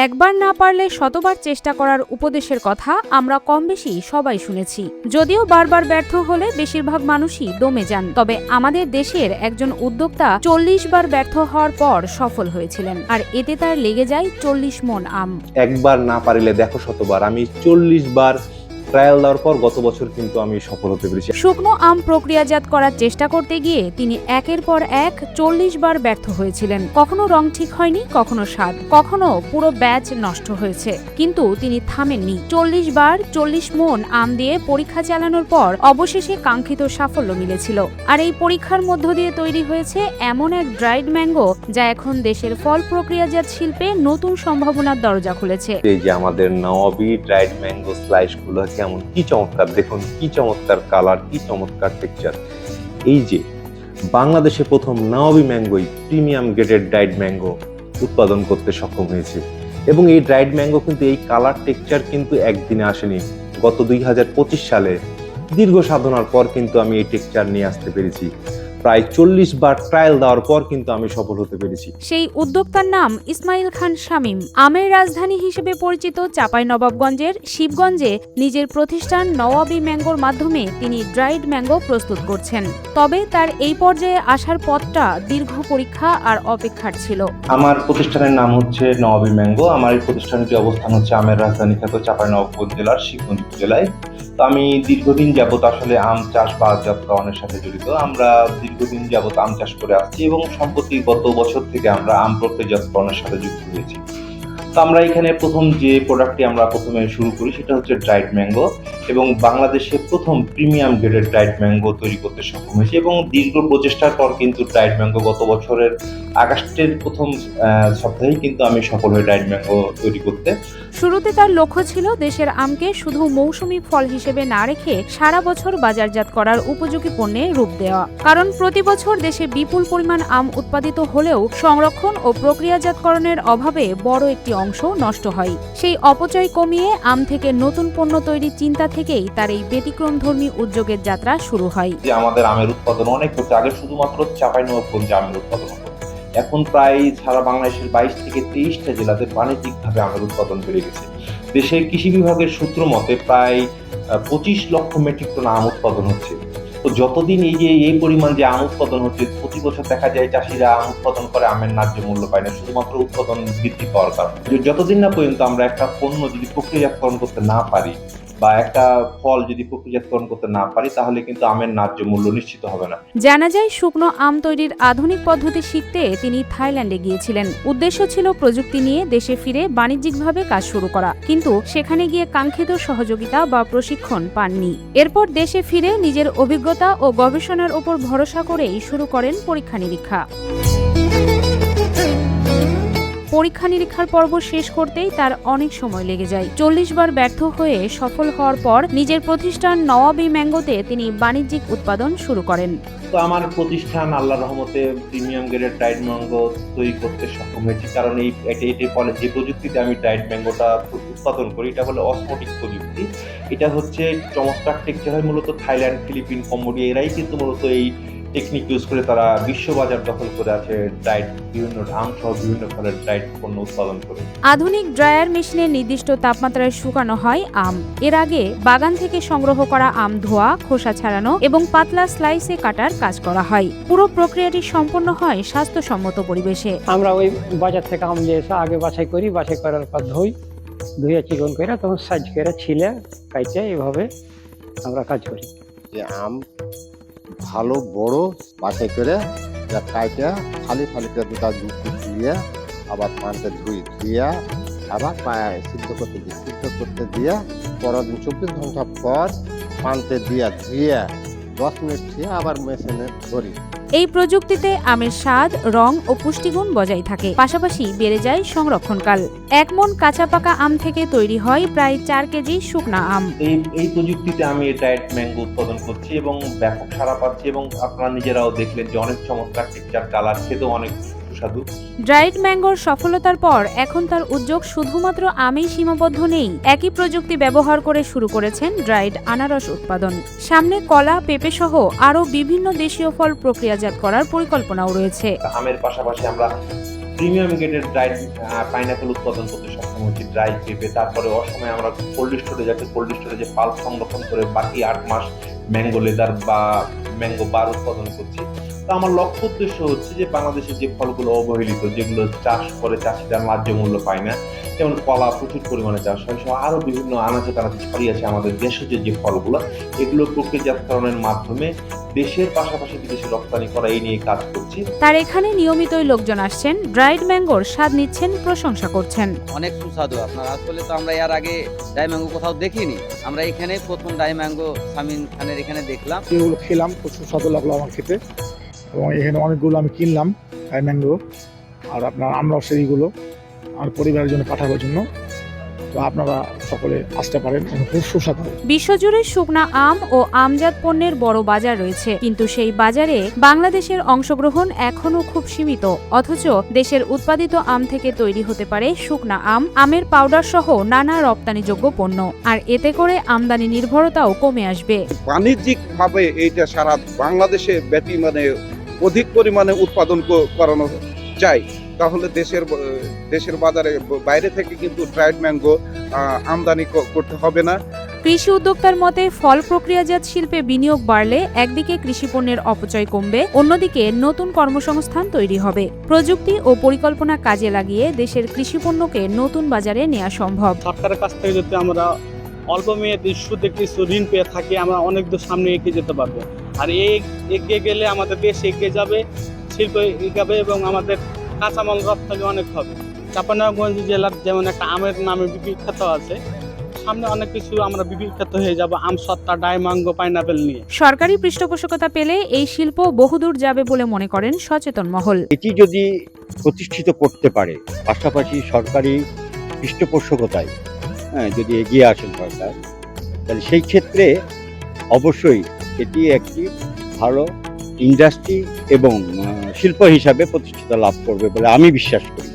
একবার না পারলে শতবার চেষ্টা করার উপদেশের কথা আমরা কম বেশি সবাই শুনেছি। যদিও বারবার ব্যর্থ হলে বেশিরভাগ মানুষই দমে যান, তবে আমাদের দেশের একজন উদ্যোক্তা 40 বার ব্যর্থ হওয়ার পর সফল হয়েছিলেন, আর এতে তার লেগে যায় 40 মণ আম। একবার না পারিলে দেখো শতবার। আমি 40 বার ট্রায়াল দেওয়ার পর গত বছর কিন্তু আমি সফল হতে পেরেছি। শুকনো আম প্রক্রিয়াজাত করার চেষ্টা করতে গিয়ে তিনি একের পর এক 40 বার ব্যর্থ হয়েছিলেন। কখনো রং ঠিক হয়নি, কখনো স্বাদ, কখনো পুরো ব্যাচ নষ্ট হয়েছে, কিন্তু তিনি থামেননি। 40 বার 40 মণ আম দিয়ে পরীক্ষা চালানোর পর অবশেষে কাঙ্ক্ষিত সাফল্য মিলেছিল। আর এই পরীক্ষার মধ্য দিয়ে তৈরি হয়েছে এমন এক ড্রাইড ম্যাঙ্গো যা এখন দেশের ফল প্রক্রিয়াজাত শিল্পে নতুন সম্ভাবনার দরজা খুলেছে। এই যে আমাদের নওয়াবী ড্রাইড ম্যাঙ্গো স্লাইস গুলো কেমন কি চমৎকার, দেখুন কি চমৎকার কালার, কি চমৎকার টেক্সচার। এই যে বাংলাদেশে প্রথম নওয়াবী ম্যাঙ্গোই প্রিমিয়াম গ্রেডেড ড্রাইড ম্যাঙ্গো উৎপাদন করতে সক্ষম হয়েছে। এবং এই ড্রাইড ম্যাঙ্গো কিন্তু এই কালার টেক্সচার কিন্তু একদিনে আসেনি। গত 2025 সালে দীর্ঘ সাধনার পর কিন্তু আমি এই টেক্সচার নিয়ে আসতে পেরেছি। প্রায় 40 বার ট্রায়াল দেওয়ার পর কিন্তু আমি সফল হতে পেরেছি। সেই উদ্যোক্তার নাম ইসমাইল খান শামীম। আমের রাজধানী হিসেবে পরিচিত চাঁপাইনবাবগঞ্জের শিবগঞ্জে নিজের প্রতিষ্ঠান নওয়াবী ম্যাঙ্গোর মাধ্যমে তিনি ড্রাইড ম্যাঙ্গো প্রস্তুত করছেন। তবে তার এই পর্যায়ে আসার পথটা দীর্ঘ পরীক্ষা আর অপেক্ষার ছিল। আমার প্রতিষ্ঠানের নাম হচ্ছে নওয়াবী ম্যাঙ্গো। আমার এই প্রতিষ্ঠানটি অবস্থান হচ্ছে আমের রাজধানী খ্যাত চাঁপাইনবাবগঞ্জ জেলার শিবগঞ্জ উপজেলায়। তো আমি দীর্ঘদিন যাবত আসলে আম চাষ বা বাজারজাতকরণের সাথে জড়িত। আমরা দীর্ঘদিন যাবত আম চাষ করে আসছি এবং সম্প্রতি গত বছর থেকে আমরা আম প্রক্রিয়াজাতকরণের সাথে যুক্ত হয়েছি। তো আমরা এখানে প্রথম যে প্রোডাক্টটি আমরা প্রথমে শুরু করি সেটা হচ্ছে ড্রাইড ম্যাঙ্গো, এবং বাংলাদেশে প্রথম প্রিমিয়াম গ্রেডেড ড্রাইড ম্যাঙ্গো তৈরি করতে সক্ষম হয়েছে। এবং দীর্ঘ প্রচেষ্টার পর কিন্তু ড্রাইড ম্যাঙ্গো গত বছরের আগস্টের প্রথম সপ্তাহেই কিন্তু আমি সফল হই ড্রাইড ম্যাঙ্গো তৈরি করতে। শুরুতে তার লক্ষ্য ছিল দেশের আমকে শুধু মৌসুমী ফল হিসেবে না রেখে সারা বছর বাজারজাত করার উপযোগী পণ্যে রূপ দেওয়া। কারণ প্রতি বছর দেশে বিপুল পরিমাণ আম উৎপাদিত হলেও সংরক্ষণ ও প্রক্রিয়াজাতকরণের অভাবে বড় একটি অংশ নষ্ট হয়। সেই অপচয় কমিয়ে আম থেকে নতুন পণ্য তৈরির চিন্তা থেকেই তার এই ব্যতিক্রমধর্মী উদ্যোগের যাত্রা শুরু হয়। যে আমাদের আমের উৎপাদন অনেক হচ্ছে। আগে শুধুমাত্র চাঁপাইনবাবগঞ্জে আমের উৎপাদন হতো, এখন প্রায় সারা বাংলাদেশের 22 থেকে 23টা জেলাতে বাণিজ্যিকভাবে আমের উৎপাদন বেড়ে গেছে। দেশের কৃষি বিভাগের সূত্র মতে প্রায় 25 লক্ষ মেট্রিক টন আম উৎপাদন হচ্ছে। তো যতদিন এই পরিমাণ যে আম উৎপাদন হচ্ছে, প্রতি বছর দেখা যায় চাষিরা আম উৎপাদন করে আমের ন্যায্য মূল্য পায় না, শুধুমাত্র উৎপাদন বৃদ্ধি পাওয়ার কারণে। যতদিন না পর্যন্ত আমরা একটা পণ্য যদি প্রক্রিয়াজাতকরণ করতে না পারি বা একটা ফল যদি প্রক্রিয়াজাতকরণ করতে না পারি, তাহলে কিন্তু আমের ন্যায্য মূল্য নিশ্চিত হবে না। জানা যায় শুকনো আম তৈরির আধুনিক পদ্ধতি শিখতে তিনি থাইল্যান্ডে গিয়েছিলেন। উদ্দেশ্য ছিল প্রযুক্তি নিয়ে দেশে ফিরে বাণিজ্যিকভাবে কাজ শুরু করা, কিন্তু সেখানে গিয়ে কাঙ্ক্ষিত সহযোগিতা বা প্রশিক্ষণ পাননি। এরপর দেশে ফিরে নিজের অভিজ্ঞতা ও গবেষণার উপর ভরসা করেই শুরু করেন পরীক্ষা নিরীক্ষা। পরীক্ষা নিরীক্ষার পর্ব শেষ করতেই তার অনেক সময় লেগে যায়। 40 বার ব্যর্থ হয়ে সফল হওয়ার পর নিজের প্রতিষ্ঠান নওয়াবী ম্যাঙ্গোতে তিনি বাণিজ্যিক উৎপাদন শুরু করেন। তো আমার প্রতিষ্ঠান আল্লাহর রহমতে প্রিমিয়াম গ্রেডের ড্রাইড ম্যাঙ্গো তৈরি করতে সক্ষম হয়েছে। কারণ এটার ফলে যে প্রযুক্তিতে আমি ড্রাইড ম্যাঙ্গোটা উৎপাদন করি এটা হলো অসমোটিক প্রযুক্তি। এটা হচ্ছে চমৎকার টেক্সচার হয়। মূলত থাইল্যান্ড, ফিলিপিন, কম্বোডিয়া এরাই কিন্তু মূলত এই টেকনিক ইউজ করে তারা বিশ্ববাজার দখল করে আছে ড্রাইড বিভিন্ন আম সহ বিভিন্ন ফলের ড্রাইড পণ্য উৎপাদন করে। আধুনিক ড্রায়ার মেশিনে নির্দিষ্ট তাপমাত্রায় শুকানো হয় আম। এর আগে বাগান থেকে সংগ্রহ করা আম ধোয়া, খোসা ছাড়ানো এবং পাতলা স্লাইসে কাটার কাজ করা হয়। পুরো প্রক্রিয়াটি সম্পন্ন হয় স্বাস্থ্যসম্মত পরিবেশে। আমরা ওই বাজার থেকে আম নিয়ে এসে আগে বাছাই করি, বাছাই করার পর ধুয়ে চিকন করে তখন সাইজ করে ছিলে কাইটে এইভাবে আমরা কাজ করি। যে আম ভালো বড় বাছাই করে কাইটে ফালি ফালি করে দুটা দুধ দিয়ে আবার পানতে ধুইয়া আবার সিদ্ধ করতে দিয়ে পরের দিন 24 ঘন্টা পর পানতে ধুয়ে 10 মিনিট দিয়ে আবার মেশিনে ধরি। এই প্রযুক্তিতে আমের স্বাদ, রং ও পুষ্টিগুণ বজায় থাকে, পাশাপাশি বেড়ে যায় সংরক্ষণকাল। 1 মণ কাঁচা পাকা আম থেকে তৈরি হয় প্রায় 4 কেজি শুকনা আম। এই প্রযুক্তিতে আমি ড্রাইড ম্যাঙ্গো উৎপাদন করছি এবং ব্যাপক সাড়া পাচ্ছি, এবং আপনারা নিজেরাও দেখলেন যে অনেক চমৎকার টেক্সচার, কালার, খেতেও অনেক সুস্বাদু। ড্রাইড ম্যাঙ্গোর সফলতার পর এখন তার উদ্যোগ শুধুমাত্র আমেই সীমাবদ্ধ নেই। একই প্রযুক্তি ব্যবহার করে শুরু করেছেন ড্রাইড আনারস উৎপাদন। সামনে কলা, পেঁপে সহ আরও বিভিন্ন দেশীয় ফল প্রক্রিয়াজাত করার পরিকল্পনাও রয়েছে। আমের পাশাপাশি আমরা প্রিমিয়াম গ্রেডের ড্রাইড পাইনাপেল উৎপাদন করতে সক্ষম হচ্ছি, ড্রাই পেঁপে। তারপরে অসময়ে আমরা কোল্ড স্টোরেজে পাল্প সংরক্ষণ করে বাকি 8 মাস ম্যাঙ্গো লেদার বা ম্যাঙ্গো বার উৎপাদন করছি। তো আমার লক্ষ্য উদ্দেশ্য হচ্ছে যে বাংলাদেশের যে ফলগুলো অবহেলিত, যেগুলো চাষ করে চাষিরা ন্যায্য মূল্য পায় না, যেমন কলা প্রচুর পরিমাণে চাষ হয়, সহ আরো বিভিন্ন আনাচে কানাচে ছড়িয়ে আছে আমাদের দেশজ যে ফলগুলো, এগুলো প্রক্রিয়াজাতকরণের মাধ্যমে দেশের পাশাপাশি বিদেশে রপ্তানি করা, এই নিয়ে কাজ করছি। তার এখানে নিয়মিতই লোকজন আসছেন, ড্রাইড ম্যাঙ্গোর স্বাদ নিচ্ছেন, প্রশংসা করছেন। অনেক সুস্বাদু আপনার, আসলে তো আমরা এর আগে ড্রাই ম্যাঙ্গো কোথাও দেখিনি, আমরা এখানে প্রথম ড্রাই ম্যাঙ্গো সামিন খানের এখানে দেখলাম। এগুলো খেলাম, খুব সুস্বাদু লাগলো আমার খেতে, এবং এখানে অনেকগুলো আমি কিনলাম ড্রাই ম্যাঙ্গো, আর আপনার আমরাও সেইগুলো আর পরিবারের জন্য পাঠাবার জন্য। তো আপনারা সকলে আসতে পারেন, খুব সুস্বাদু। বিশ্বজুড়ে শুকনা আম ও আমজাত পণ্যের বড় বাজার রয়েছে, কিন্তু সেই বাজারে বাংলাদেশের অংশগ্রহণ এখনো খুব সীমিত। অথচ দেশের উৎপাদিত আম থেকে তৈরি হতে পারে শুকনা আম, আমের পাউডার সহ নানা রপ্তানিযোগ্য পণ্য, আর এতে করে আমদানি নির্ভরতাও কমে আসবে। বাণিজ্যিকভাবে এইটা সারা বাংলাদেশে ব্যাপী অধিক পরিমাণে উৎপাদন করানো যায়, তাহলে দেশের বাজারে বাইরে থেকে কিন্তু ড্রাইড ম্যাঙ্গো আমদানি করতে হবে না। কৃষি উদ্যোক্তার মতে, ফল প্রক্রিয়াজাত শিল্পে বিনিয়োগ বাড়লে একদিকে কৃষি পণ্যের অপচয় কমবে, অন্যদিকে নতুন কর্মসংস্থান তৈরি হবে। প্রযুক্তি ও পরিকল্পনা কাজে লাগিয়ে দেশের কৃষি পণ্যকে নতুন বাজারে নেওয়া সম্ভব। সরকারের কাছ থেকে যদি আমরা অল্প মেয়াদি সুদে কিছু ঋণ পেয়ে থাকি, আমরা অনেক দূর সামনে এগিয়ে যেতে পারবো। আর এগিয়ে গেলে আমাদের দেশ এগিয়ে যাবে, শিল্প এগিয়ে এবং আমাদের কাঁচামাল রপ্তানি অনেক হবে। চাঁপাইনবাবগঞ্জ জেলার যেমন একটা আমের নামে বিখ্যাত আছে, সামনে অনেক কিছু আমরা বিখ্যাত হয়ে যাব আম সত্তা, ড্রাই ম্যাঙ্গো, পাইনাপেল নিয়ে। সরকারি পৃষ্ঠপোষকতা পেলে এই শিল্প বহুদূর যাবে বলে মনে করেন সচেতন মহল। এটি যদি প্রতিষ্ঠিত করতে পারে, পাশাপাশি সরকারি পৃষ্ঠপোষকতায় যদি এগিয়ে আসেন সরকার, তাহলে সেই ক্ষেত্রে অবশ্যই এটি একটি ভালো ইন্ডাস্ট্রি এবং শিল্প হিসাবে প্রতিষ্ঠিত লাভ করবে বলে আমি বিশ্বাস করি।